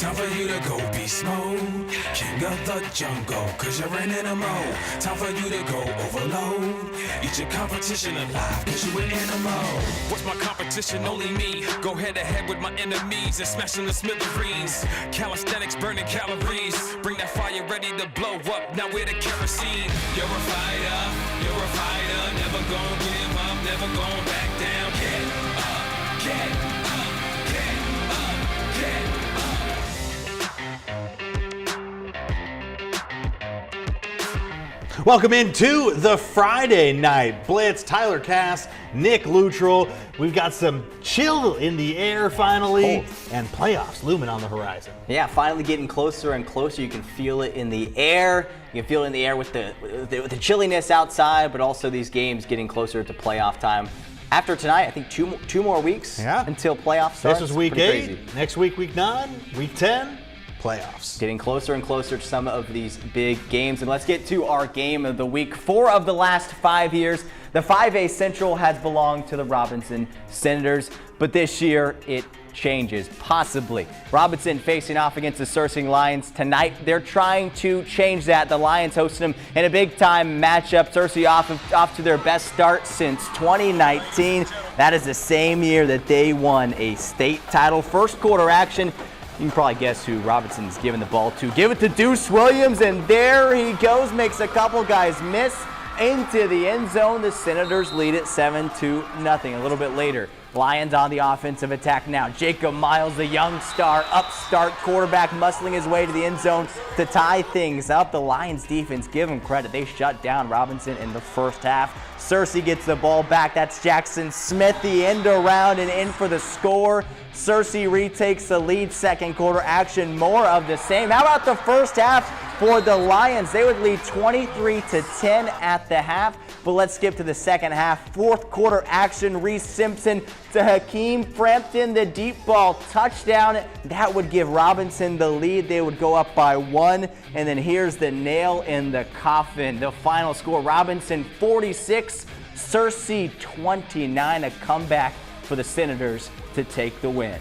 Time for you to go beast mode. King of the jungle, cause you're an animal. Time for you to go overload. Eat your competition alive, cause you an animal. What's my competition? Only me. Go head to head with my enemies and smashing the smithereens. Calisthenics burning calories. Bring that fire ready to blow up. Now we're the kerosene. You're a fighter, never gonna give up, never gonna back down. Get up, get up, get up, get up. Welcome into the Friday Night Blitz. Tyler Cass, Nick Luttrell. We've got some chill in the air finally, and playoffs looming on the horizon. Yeah, finally getting closer and closer. You can feel it in the air. You can feel it in the air with the chilliness outside, but also these games getting closer to playoff time. After tonight, I think two more weeks until playoffs start. This was week 8. Next week, week 9, week 10. Playoffs. Getting closer and closer to some of these big games. And let's get to our game of the week. 4 of the last 5 years, the 5A Central has belonged to the Robinson Senators, but this year it changes, possibly. Robinson facing off against the Searcy Lions tonight. They're trying to change that. The Lions hosting them in a big-time matchup. Searcy off to their best start since 2019. That is the same year that they won a state title. First quarter action. You can probably guess who Robinson's giving the ball to. Give it to Deuce Williams, and there he goes. Makes a couple guys miss into the end zone. The Senators lead it 7-0. A little bit later, Lions on the offensive attack now. Jacob Miles, the young star, upstart quarterback, muscling his way to the end zone to tie things up. The Lions defense, give him credit. They shut down Robinson in the first half. Searcy gets the ball back. That's Jackson Smith, the end around and in for the score. Searcy retakes the lead. Second quarter action, more of the same. How about the first half for the Lions? They would lead 23-10 at the half. But let's skip to the second half. Fourth quarter action, Reese Simpson to Hakeem Frampton, the deep ball touchdown. That would give Robinson the lead. They would go up by 1. And then here's the nail in the coffin. The final score, Robinson 46, Searcy 29. A comeback for the Senators to take the win.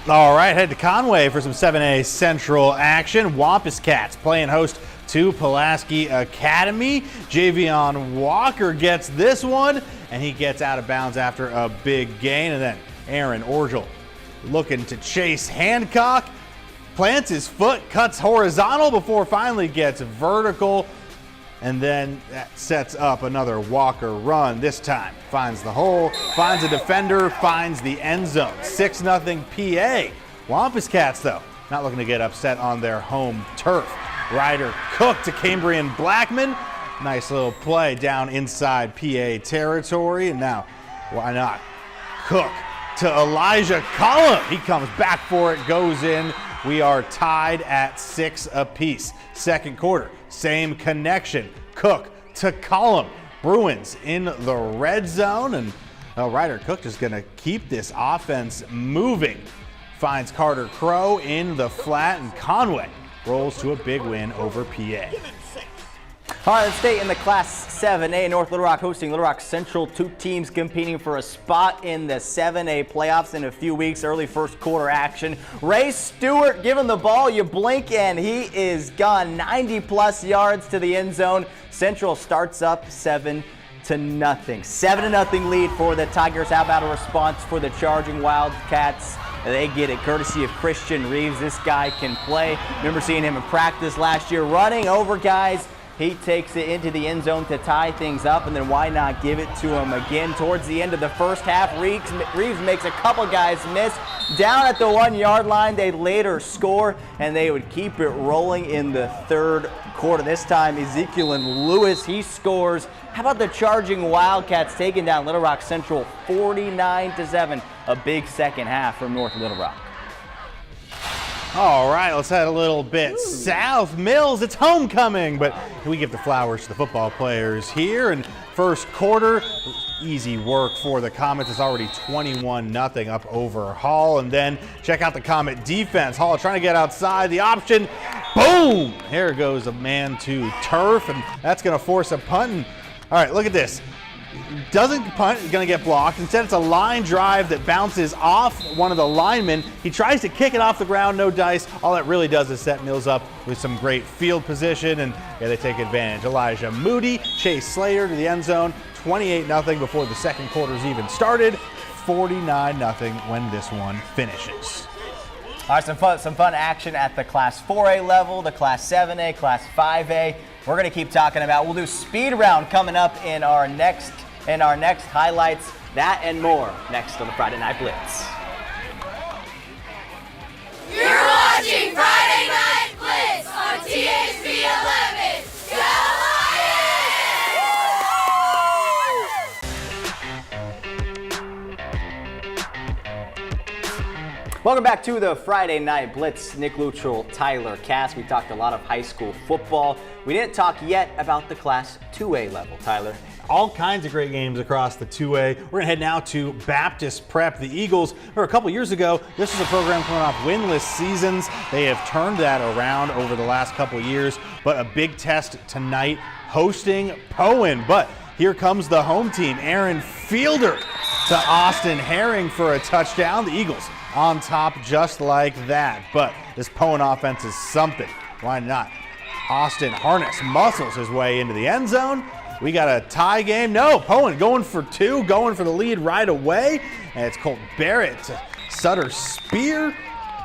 All right, head to Conway for some 7A Central action. Wampus Cats playing host to Pulaski Academy. Javion Walker gets this one, and he gets out of bounds after a big gain. And then Aaron Orgel looking to chase Hancock. Plants his foot, cuts horizontal before finally gets vertical. And then that sets up another Walker run. This time finds the hole, finds a defender, finds the end zone. 6-0 PA. Wampus Cats, though, not looking to get upset on their home turf. Ryder Cook to Cambrian Blackman. Nice little play down inside PA territory. And now, why not? Cook to Elijah Cullum. He comes back for it, goes in. We are tied at 6 apiece. Second quarter, same connection. Cook to Cullum. Bruins in the red zone. And Ryder Cook just going to keep this offense moving. Finds Carter Crow in the flat, and Conway rolls to a big win over PA. All right, let's stay in the Class 7A. North Little Rock hosting Little Rock Central. 2 teams competing for a spot in the 7A playoffs in a few weeks. Early first quarter action. Ray Stewart given the ball. You blink and he is gone. 90-plus yards to the end zone. Central starts up 7-0. 7-0 lead for the Tigers. How about a response for the charging Wildcats? They get it courtesy of Christian Reeves. This guy can play. Remember seeing him in practice last year, running over guys. He takes it into the end zone to tie things up, and then why not give it to him again towards the end of the first half. Reeves makes a couple guys miss. Down at the 1-yard line, they later score, and they would keep it rolling in the third quarter. This time, Ezekiel and Lewis, he scores. How about the charging Wildcats taking down Little Rock Central 49-7? A big second half from North Little Rock. All right, let's head a little bit south. Mills, it's homecoming, but we give the flowers to the football players here. And first quarter, easy work for the Comets. It's already 21-0 up over Hall. And then check out the Comet defense. Hall trying to get outside. The option, boom! Here goes a man to turf, and that's going to force a punt. And, all right, look at this. doesn't punt, is going to get blocked. Instead, it's a line drive that bounces off one of the linemen. He tries to kick it off the ground, no dice. All that really does is set Mills up with some great field position, and yeah, they take advantage. Elijah Moody, Chase Slater to the end zone, 28-0 before the second quarter's even started, 49-0 when this one finishes. All right, some fun action at the Class 4A level, the Class 7A, Class 5A. We're going to keep talking about. We'll do speed round coming up in our next highlights. That and more next on the Friday Night Blitz. You're watching Friday Night Blitz on THP 11. Go Lions! Welcome back to the Friday Night Blitz. Nick Luttrell, Tyler Cass. We talked a lot of high school football. We didn't talk yet about the Class 2A level, Tyler. All kinds of great games across the 2A. We're going to head now to Baptist Prep. The Eagles, a couple years ago, this was a program coming off winless seasons. They have turned that around over the last couple years, but a big test tonight hosting Poen. But here comes the home team, Aaron Fielder to Austin Herring for a touchdown. The Eagles on top just like that. But this Poen offense is something. Why not? Austin Harness muscles his way into the end zone. We got a tie game. No, Poen going for two, going for the lead right away. And it's Colt Barrett to Sutter Spear.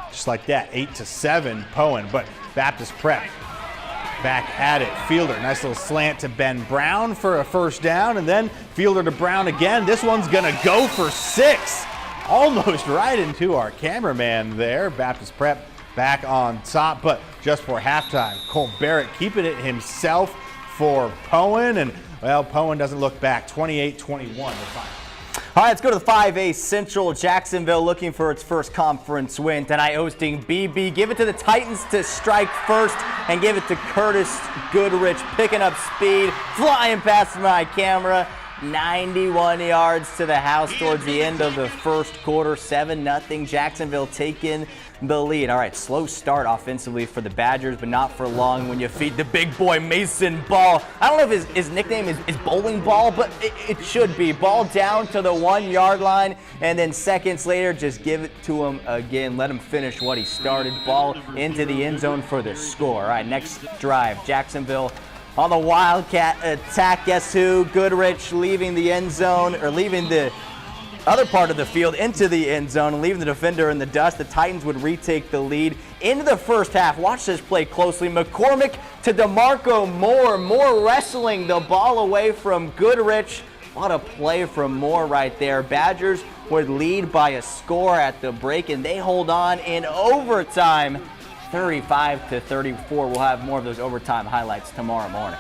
Just like that, 8-7 Poen. But Baptist Prep back at it. Fielder, nice little slant to Ben Brown for a first down. And then Fielder to Brown again. This one's going to go for 6. Almost right into our cameraman there. Baptist Prep back on top, but just for halftime, Colt Barrett keeping it himself for Poen, and well, Poen doesn't look back. 28-21 the final. All right, let's go to the 5A Central. Jacksonville looking for its first conference win tonight, hosting Beebe. Give it to the Titans to strike first, and give it to Curtis Goodrich, picking up speed, flying past my camera. 91 yards to the house towards the end of the first quarter. 7-0. Jacksonville taking the lead. All right, slow start offensively for the Badgers, but not for long when you feed the big boy Mason Ball. I don't know if his nickname is Bowling Ball, but it should be. Ball down to the 1 yard line, and then seconds later, just give it to him again. Let him finish what he started. Ball into the end zone for the score. All right, next drive, Jacksonville on the Wildcat attack. Guess who? Goodrich leaving the end zone, or leaving the other part of the field into the end zone and leaving the defender in the dust. The Titans would retake the lead into the first half. Watch this play closely. McCormick to DeMarco Moore. Moore wrestling the ball away from Goodrich. What a play from Moore right there. Badgers would lead by a score at the break, and they hold on in overtime. 35-34. We'll have more of those overtime highlights tomorrow morning.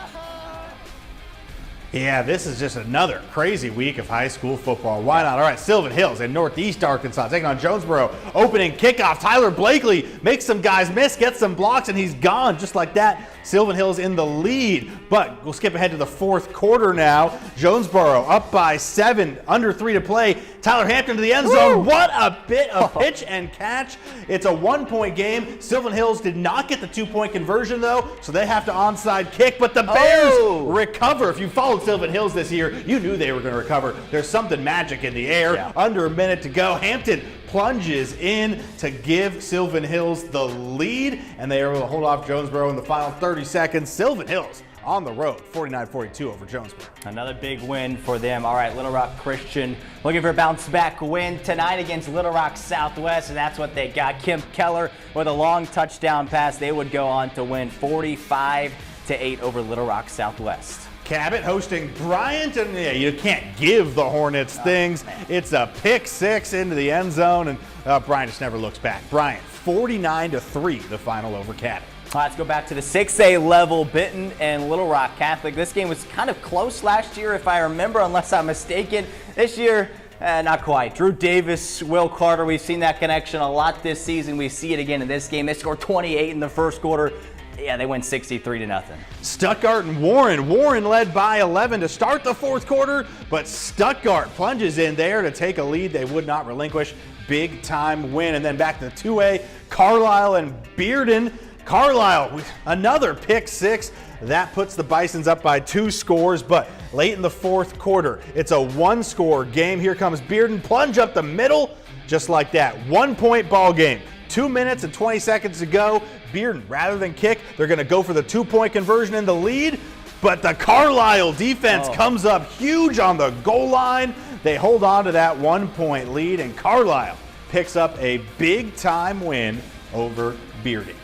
Yeah, this is just another crazy week of high school football. Why not? All right, Sylvan Hills in Northeast Arkansas taking on Jonesboro. Opening kickoff. Tyler Blakely makes some guys miss, gets some blocks, and he's gone just like that. Sylvan Hills in the lead. But we'll skip ahead to the fourth quarter now. Jonesboro up by 7, under 3 to play. Tyler Hampton to the end zone. Woo! What a bit of pitch and catch. It's a 1-point game. Sylvan Hills did not get the 2-point conversion, though, so they have to onside kick. But the Bears recover. If you followed Sylvan Hills this year, you knew they were going to recover. There's something magic in the air. Yeah. Under a minute to go. Hampton plunges in to give Sylvan Hills the lead, and they are able to hold off Jonesboro in the final 30 seconds. Sylvan Hills on the road, 49-42 over Jonesboro. Another big win for them. All right, Little Rock Christian looking for a bounce-back win tonight against Little Rock Southwest, and that's what they got. Kim Keller with a long touchdown pass. They would go on to win 45-8 over Little Rock Southwest. Cabot hosting Bryant, and yeah, you can't give the Hornets things. It's a pick 6 into the end zone, and Bryant just never looks back. Bryant, 49-3, the final over Cabot. Let's go back to the 6A level, Benton and Little Rock Catholic. This game was kind of close last year, if I remember, unless I'm mistaken. This year, not quite. Drew Davis, Will Carter, we've seen that connection a lot this season. We see it again in this game. They scored 28 in the first quarter. Yeah, they win 63-0. Stuttgart and Warren. Warren led by 11 to start the fourth quarter, but Stuttgart plunges in there to take a lead they would not relinquish. Big time win. And then back to the 2A, Carlisle and Bearden. Carlisle with another pick 6. That puts the Bisons up by 2 scores, but late in the fourth quarter. It's a one-score game. Here comes Bearden, plunge up the middle, just like that. 1-point ball game. 2 minutes and 20 seconds to go. Bearden, rather than kick, they're going to go for the 2-point conversion in the lead. But the Carlisle defense comes up huge on the goal line. They hold on to that 1-point lead, and Carlisle picks up a big-time win over Bearden.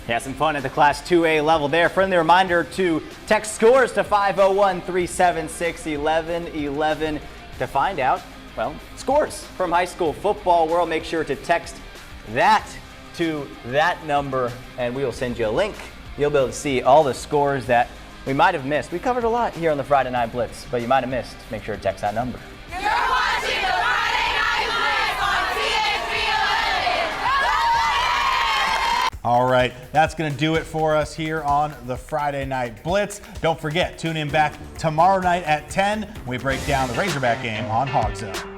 Yeah, some fun at the Class 2A level there. Friendly reminder to text scores to 501-376-1111 to find out, well, scores from high school football world. Make sure to text that to that number, and we will send you a link. You'll be able to see all the scores that we might have missed. We covered a lot here on the Friday Night Blitz, but you might have missed. Make sure to text that number. You're watching the Friday Night Blitz on THV 11. All right, that's going to do it for us here on the Friday Night Blitz. Don't forget, tune in back tomorrow night at 10. We break down the Razorback game on Hog Zone.